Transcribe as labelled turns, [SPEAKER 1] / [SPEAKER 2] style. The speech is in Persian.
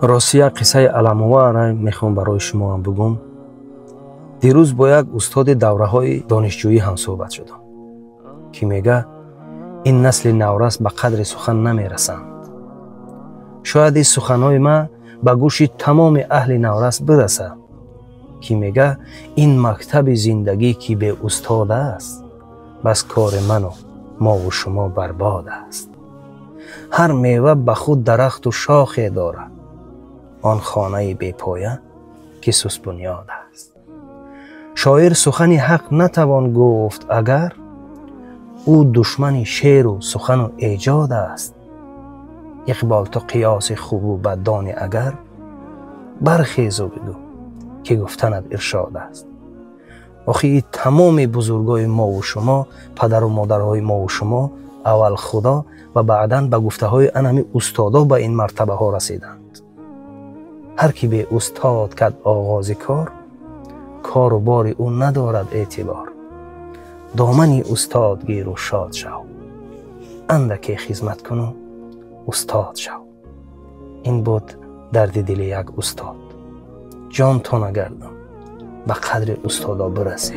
[SPEAKER 1] راستی قصه علم‌آور را میخوام برای شما هم بگم. دیروز با یک استاد دوره های دانشجویی هم صحبت شدم که میگه این نسل نورس به قدر سخن نمیرسند. شاید این سخنهای من به گوش تمام اهل نورس برسه که میگه این مکتب زندگی که به استاد است، بس کار من و ما و شما برباد است. هر میوه به خود درخت و شاخه داره، آن خانه بی پایه که سوس بنیاد است. شاعر سخن حق نتوان گفت اگر او دشمن شعر و سخن و ایجاد است. اقبال تو قیاس خوب و بدان اگر برخیز و بگو که گفتنت ارشاد است. آخی تمام بزرگای ما و شما، پدر و مادرهای ما و شما، اول خدا و بعداً به گفته های انمی استادا به این مرتبه ها رسیدند. هر کی به استاد کرد آغاز کار، کار و بار او ندارد اعتبار. دامنی استاد گیر و شاد شو، اندکی خدمت کن و استاد شو. این بود درد دل یک استاد. جان تا نگردم به قدر استادا برسه.